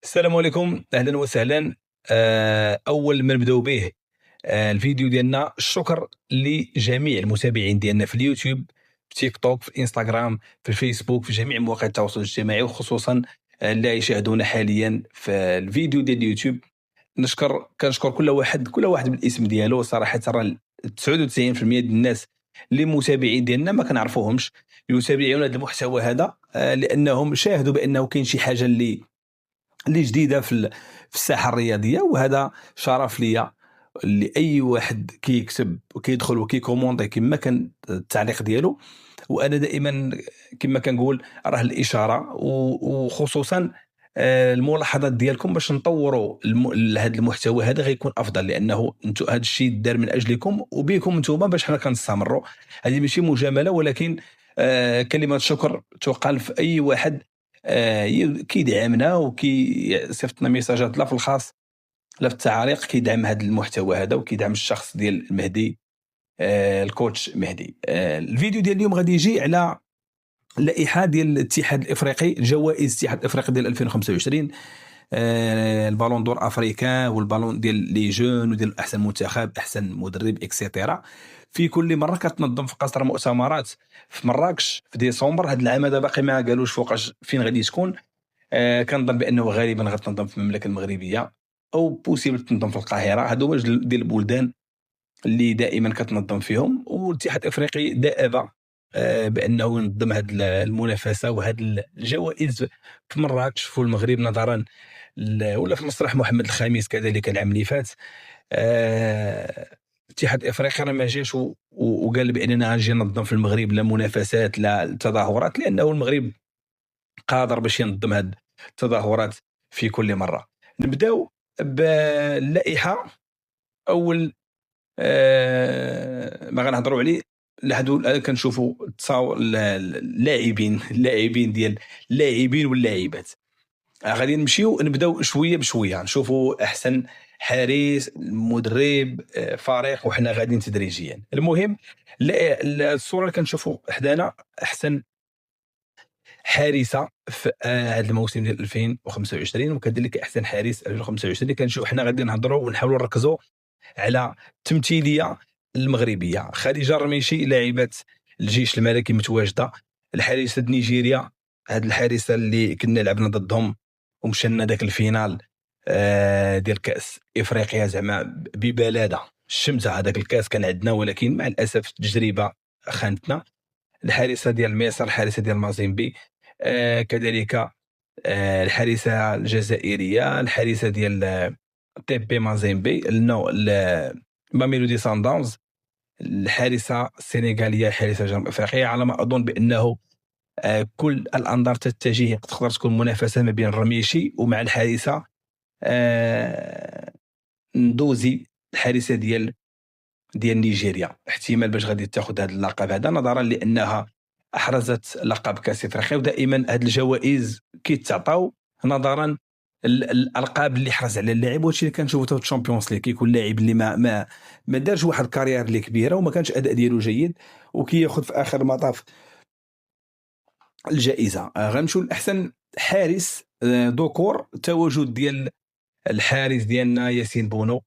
السلام عليكم، اهلا وسهلا. اول ما نبداو به الفيديو ديالنا، الشكر لجميع المتابعين ديالنا في اليوتيوب، في تيك توك، في انستغرام، في الفيسبوك، في جميع مواقع التواصل الاجتماعي، وخصوصا اللي يشاهدونا حاليا في الفيديو ديال اليوتيوب. كنشكر كل واحد بالاسم ديالو. صراحه راه 99% ديال الناس اللي متابعين ديالنا ما كنعرفوهمش يتابعون هذا المحتوى هذا، لانهم شاهدوا بانه كاين شي حاجه اللي جديده في الساحه الرياضيه، وهذا شرف ليا اللي اي واحد كيكتب وكيدخل وكيكوموندي كما كان التعليق ديالو. وانا دائما كما كنقول راه الاشاره وخصوصا الملاحظات ديالكم باش نطوروا هذا المحتوى هذا غيكون افضل، لانه انتم هذا الشيء دار من اجلكم وبكم انتم باش حنا كنستمروا. هذه ماشي مجامله، ولكن كلمه شكر تقال في اي واحد كيدعمنا وكيصيفط ميساجات لا في الخاص لا في التعاليق، كيدعم هذا المحتوى هذا وكيدعم الشخص ديال مهدي، الكوتش مهدي. الفيديو ديال اليوم غادي يجي على اللائحه ديال الاتحاد الافريقي، جوائز الاتحاد الافريقي ديال 2025، البالون دور افريكان والبالون ديال لي جون وديال احسن منتخب، احسن مدرب، اكسيتيرا. في كل مره كتنظم في قصر مؤتمرات في مراكش في ديسمبر. هذا العام هذا باقي ما قالوش فوقاش فين غادي تكون. كنظن بانه غالبا غتنظم في المملكه المغربيه او بوسيبل تنظم في القاهره. هادو هما جوج ديال البلدان اللي دائما كتنظم فيهم، والاتحاد الافريقي دأب بانه ينظم هذه المنافسه وهذه الجوائز في مراكش في المغرب، نظرا ولا في مسرح محمد الخامس كذلك العام اللي فات. الاتحاد الافريقي راه ما جاش وقال باننا غنجي ننظم في المغرب لا منافسات لا التظاهرات، لانه المغرب قادر باش ينظم هذه التظاهرات في كل مره. نبداو باللائحه. اول ما غنهضروا عليه لحدو كنشوفوا اللاعبين ديال اللاعبين واللاعبات. غادي نمشيو نبداو شويه بشويه، نشوفوا احسن حارس، مدرب، فريق، وحنا غاديين تدريجيا. المهم الصوره اللي كنشوفوا حدانا احسن حارسه في هذا الموسم ديال 2025، وكذلك احسن حارس 2025 اللي كنشوف حنا غادي نهضروا ونحاولوا نركزوا على التمثيليه المغربيه. خديجه الرميشي لاعبه الجيش الملكي متواجده، الحارسه نيجيريا، هاد الحارسه اللي كنا لعبنا ضدهم ومشينا داك الفينال ديال كاس افريقيا، زعما ببلاده الشمسه. هذاك الكاس كان عندنا ولكن مع الاسف التجربه خانتنا. الحارسه ديال مصر، الحارسه ديال مازيمبي، كذلك الحارسه الجزائريه، الحارسه ديال تي بي مازيمبي، ماميلودي سان داونز، الحارسه السنغاليه، الحارسه جنوب افريقيا. على ما اظن بانه كل الانظار تتجه، تقدر تكون منافسه ما بين الرميشي ومع الحارسه ندوزي، الحارسه ديال نيجيريا. احتمال باش غادي تاخذ هذا اللقب هذا، نظرا لانها احرزت لقب كاس افريقيا، ودائما هذه الجوائز كيتعطاو نظرا الالقاب اللي حرز على اللاعب. وهادشي اللي كنشوفو في الشامبيونز ليغ، كيكون لاعب اللي ما دارش واحد الكارير اللي كبيره وما كانش اداء ديالو جيد وكياخذ في اخر المطاف الجائزه. غنمشيو لاحسن حارس ذكور، التواجد ديال الحارس ديالنا ياسين بونو،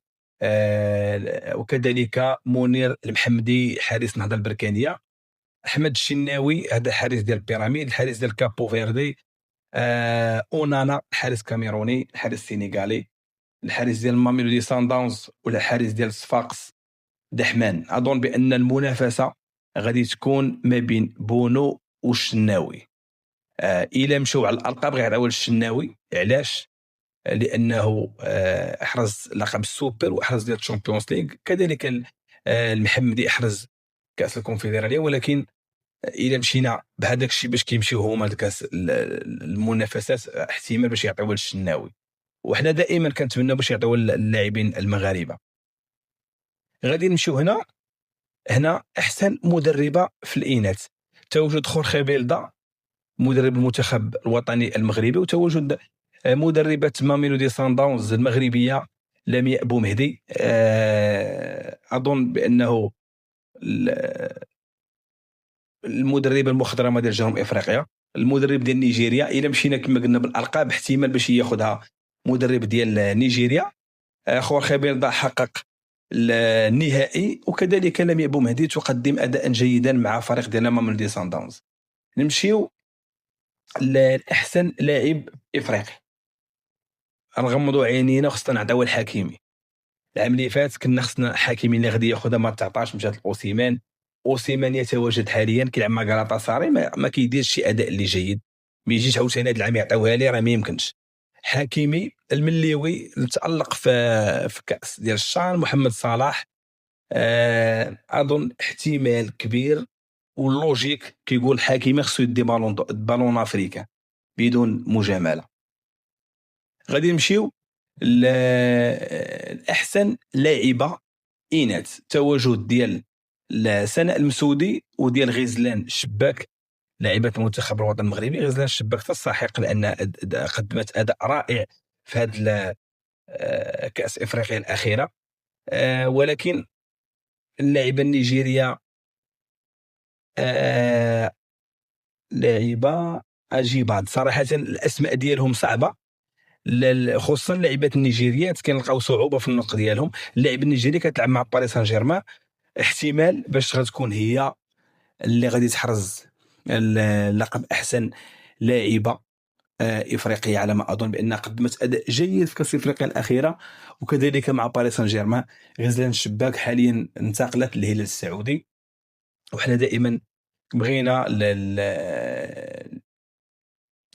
وكذلك منير المحمدي حارس النهضه البركانيه، احمد الشناوي هذا حارس ديال بيراميد، الحارس ديال كابو فيردي، اونانا حارس كاميروني، الحارس السنغالي، الحارس ديال ماميلودي سان داونز، ولا الحارس ديال صفاقس دحمان. اظن بان المنافسه غادي تكون ما بين بونو والشناوي. الى مشاو على الالقاب غيعطيو الشناوي. علاش؟ لانه احرز لقب السوبر واحرز ديال الشامبيونز ليغ، كذلك المحمدي احرز كاس الكونفدراليه. ولكن الى مشينا بهذاك الشيء باش كيمشيو هما الكاس المنافسات، احتمال باش يعطيوها للشناوي، وحنا دائما كنتمنى باش يعطيوها اللاعبين المغاربه. غادي نمشيو هنا احسن مدربه في الاناث، تواجد خورخي بيلدا مدرب المنتخب الوطني المغربي، وتواجد مدربه ماميلودي سان داونز المغربيه لمياء بومهدي. اظن بانه المدربه المخضرمه ديال جنوب افريقيا، المدرب ديال نيجيريا. الى مشينا كما قلنا بالالقاب احتمال باش ياخذها مدرب ديال نيجيريا. خورخي بيلدا حقق النهائي، وكذلك لميع بومهدي تقدم اداء جيدا مع فريق ديال ماملودي سان داونز. نمشيو لاحسن لاعب افريقي. نغمضوا عينينا وخصنا نعطيو الحكيمي. العام اللي فات كنا خصنا حكيمي اللي غادي ياخذها ما 19 مشات لاوسيمان. اوسيمان يتواجد حاليا كيلعب مع غالاتا ساري، ما كيديرش شي اداء اللي جيد، ما يجيش عاوتاني هذا العام يعطيوها ليه، راه ما يمكنش. حكيمي المليوي تألق في كأس ديال الشان. محمد صلاح اظن احتمال كبير واللوجيك كيقول حكيمي خصو يدي بالون افريكان بدون مجامله. غادي نمشيو الاحسن لاعبه اناث. تواجد ديال سناء المسودي وديال غزلان الشباك لاعبة المنتخب الوطني المغربي. غزلان الشباك تستحق لان قدمت اداء رائع في هذه كأس افريقيا الاخيره. ولكن اللاعبة النيجيرية لاعبة عجيبة صراحة، الأسماء ديالهم صعبة، خصوصا اللاعبات النيجيريات كنلقاو صعوبة في النطق ديالهم. اللاعب النيجيري كتلعب مع باريس سان جيرمان، احتمال باش غتكون هي اللي غادي تحرز اللقب أحسن لاعبة إفريقية، على ما أظن بأنها قدمت أداء جيد في كأس إفريقيا الأخيرة وكذلك مع باريس سان جيرمان. غزلان الشباك حاليا انتقلت للهلال السعودي، وحنا دائما بغينا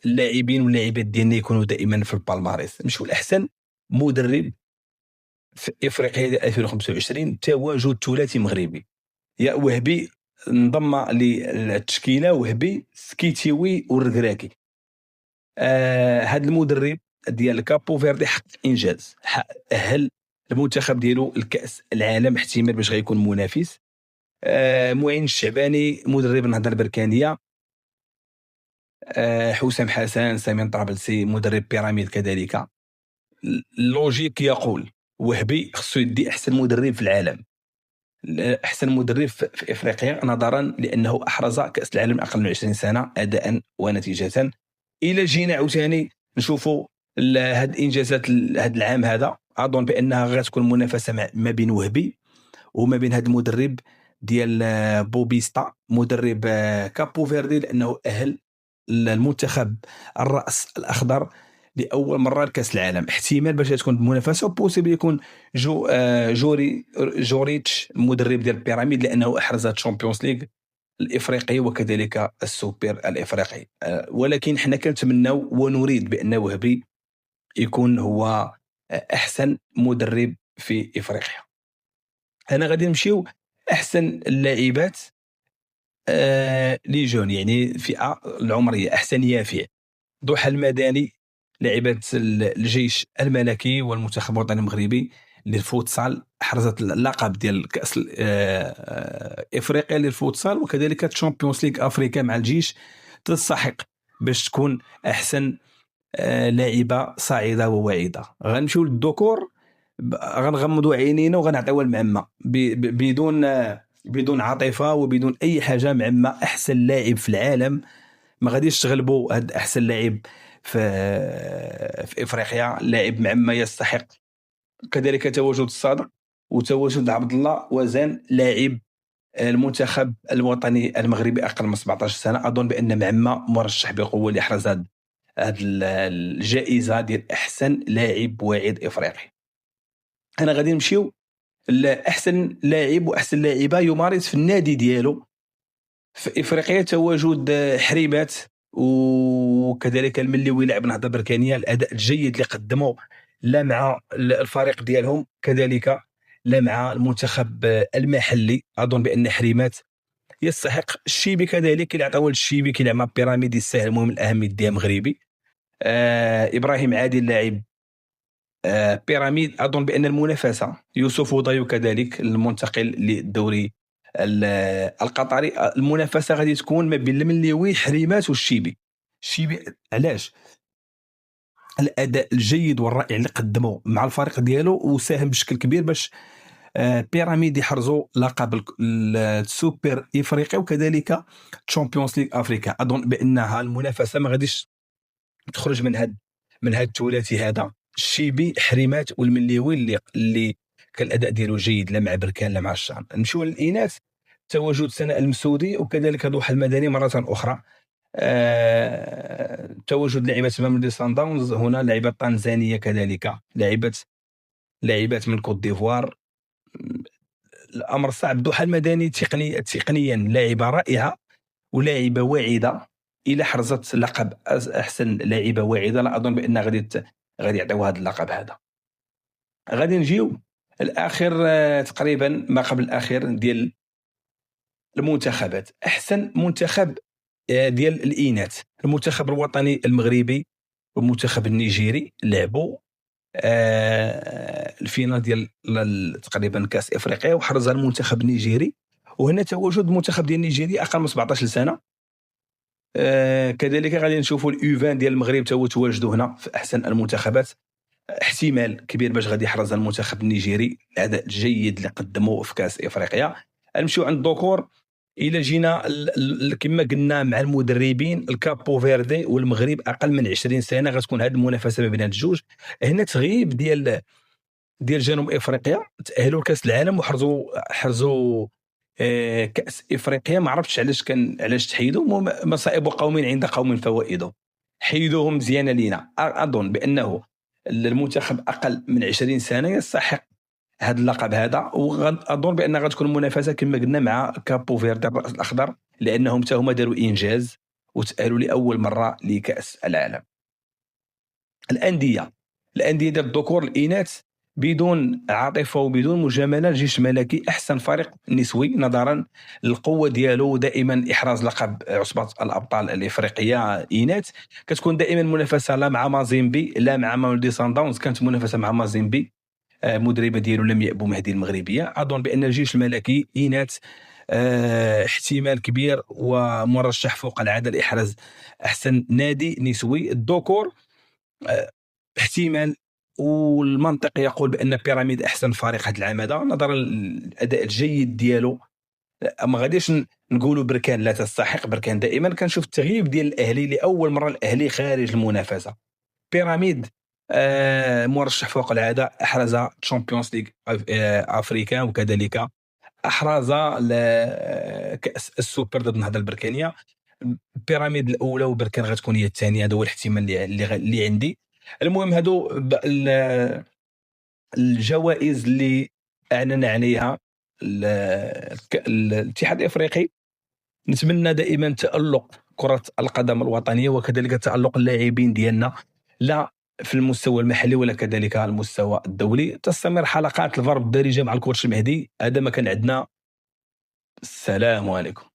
اللاعبين واللاعبات ديالنا يكونوا دائما في البالماريس. نمشيو لاحسن مدرب في افريقيا 2025. تواجد ثلاثي مغربي، يا وهبي انضم للتشكيله، وهبي سكيتيوي والركراكي. هذا المدرب ديال كابو فيردي حقق انجاز، اهل المنتخب ديالو الكاس العالم احتمال باش غيكون منافس. معين الشعباني مدرب النهضه البركانيه. حسام حسن، سمير طرابلسي مدرب بيراميد كذلك. اللوجيك يقول وهبي خصو يدي احسن مدرب في العالم، احسن مدرب في افريقيا، نظرا لانه احرز كاس العالم اقل من 20 سنه اداء ونتيجه. الى جينا عاوتاني نشوفوا هاد الانجازات هاد العام هذا، اظن بانها غتكون منافسه ما بين وهبي وما بين هاد المدرب ديال بوبيستا مدرب كابو فيردي، لانه اهل المنتخب الراس الاخضر لاول مره لكاس العالم. احتمال باش تكون منافسه وبوسيبل يكون جوريتش المدرب ديال بيراميد، لانه احرز الشامبيونز ليغ الافريقي وكذلك السوبر الافريقي. ولكن حنا كنتمناو ونريد بان وهبي يكون هو احسن مدرب في افريقيا. انا غادي نمشيو احسن اللاعبات لي جون، يعني الفئه العمريه. احسن يافع ضحى المدني لاعبة الجيش الملكي والمنتخب الوطني المغربي للفوتسال، حرزت اللقب ديال كاس افريقيا للفوتسال وكذلك الشامبيونز ليغ افريكا مع الجيش. تستحق باش تكون احسن لاعبه صاعده وواعده. غنمشيو للذكور، غنغمضوا عينينا وغنعطيوها المعمه بدون عاطفه وبدون اي حاجه. معمه احسن لاعب في العالم، ما غاديش تغلبوا هاد احسن لاعب في افريقيا. لاعب معمه يستحق. كذلك تواجد الصادق وتواجد عبد الله وزان لاعب المنتخب الوطني المغربي اقل من 17 سنه. اظن بان معمه مرشح بقوه ليحرز هاد الجائزه ديال احسن لاعب واعد افريقي. انا غادي نمشيو لاحسن لاعب واحسن لاعبه يمارس في النادي ديالو في افريقيا. تواجد حريبات وكذلك المليوي لاعب نهضه بركانيه. الاداء الجيد اللي قدموا لا مع الفريق ديالهم كذلك لا مع المنتخب المحلي. اظن بان حريمات يستحق. الشيبي كذلك اللي عطاوه للشيبي كيلعب مع بيراميد يستاهل. المهم الاهم يديها مغربي. ابراهيم عادل لاعب بيراميد. اظن بان المنافسه يوسف وضيو كذلك المنتقل للدوري القطري. المنافسه غادي تكون ما بين المليوي حريمات والشيبي. الشيبي علاش؟ الاداء الجيد والرائع اللي قدمه مع الفريق ديالو وساهم بشكل كبير باش بيراميد يحرزوا لقب السوبر افريقيا وكذلك تشامبيونز ليغ افريكا. اظن بانها المنافسه ما غاديش تخرج من هاد الثلاثي هذا. الشيبي حريمات والمليوي اللي كان الاداء ديالو جيد لا مع بركان لا مع الشام. نمشيو للاناث، تواجد سناء المسودي وكذلك ضحى المدني مره اخرى. تواجد لاعبات ماملودي سان داونز هنا، لاعبات طنزانيه كذلك، لاعبات من كوت ديفوار. الامر صعب. ضحى المدني تقنيا لاعبه رائعه ولاعبه واعده، الى حرزت لقب احسن لاعبه واعده لا اظن بان غادي يعطيوها هذا اللقب هذا. غادي نجيو الاخر، تقريبا ما قبل الاخير ديال المنتخبات. احسن منتخب ديال الاناث، المنتخب الوطني المغربي والمنتخب النيجيري لعبوا الفينال ديال تقريبا كاس افريقيا وحرزها المنتخب النيجيري. وهنا تواجد المنتخب ديال نيجيريا اقل من 17 سنه. كذلك غادي نشوفوا الايفان ديال المغرب تواجدوا هنا في احسن المنتخبات. احتمال كبير باش غادي يحرز المنتخب النيجيري، الاداء الجيد اللي قدموه في كاس افريقيا. نمشيو عند الذكور، الى جينا كما قلنا مع المدربين، الكابو فيردي والمغرب اقل من 20 سنه غتكون هذه المنافسه ما بين هاد الجوج. هنا تغيب ديال جنوب افريقيا، تاهلوا لكاس العالم حرزوا كاس افريقيا. ما عرفتش علاش تحيدوا. مصائب قوم عند قوم فوائد، حيدوهم مزيانه لينا. اظن بانه المنتخب اقل من 20 سنه يستحق هذا اللقب هذا، واظن بان غتكون المنافسه كما قلنا مع كابو فيردي الراس الاخضر، لانهم حتى هما داروا انجاز وتاهلوا لاول مره لكاس العالم. الانديه ديال الذكور الاناث بدون عاطفه وبدون مجامله، الجيش الملكي احسن فريق نسوي نظرا للقوه ديالو، دائما احراز لقب عصبه الابطال الافريقيه اناث. كتكون دائما منافسه لا مع مازيمبي لا مع ماملودي سان داونز. كانت منافسه مع مازيمبي، مدربه ديالو لم يأبو مهدي المغربيه. اظن بان الجيش الملكي اناث احتمال كبير ومرشح فوق العاده لاحراز احسن نادي نسوي. الذكور احتمال، والمنطق يقول بان بيراميد احسن فريق هذا العام هذا نظرا للاداء الجيد ديالو. ما غاديش نقولوا بركان لا تستحق، بركان دائما كنشوف التغييب ديال الاهلي لاول مره، الاهلي خارج المنافسه. بيراميد مرشح فوق العاده، احرز تشامبيونز ليغ افريكان وكذلك احرز كاس السوبر ضد النهضه البركانيه. بيراميد الاولى وبركان غتكون هي الثانيه، هذا هو الاحتمال اللي عندي. المهم هادو الجوائز اللي اعلن عليها الاتحاد الافريقي. نتمنى دائما تألق كرة القدم الوطنية وكذلك تألق اللاعبين ديالنا، لا في المستوى المحلي ولا كذلك على المستوى الدولي. تستمر حلقات الفار الدارجة مع الكوتش مهدي. هذا ما كان عندنا. السلام عليكم.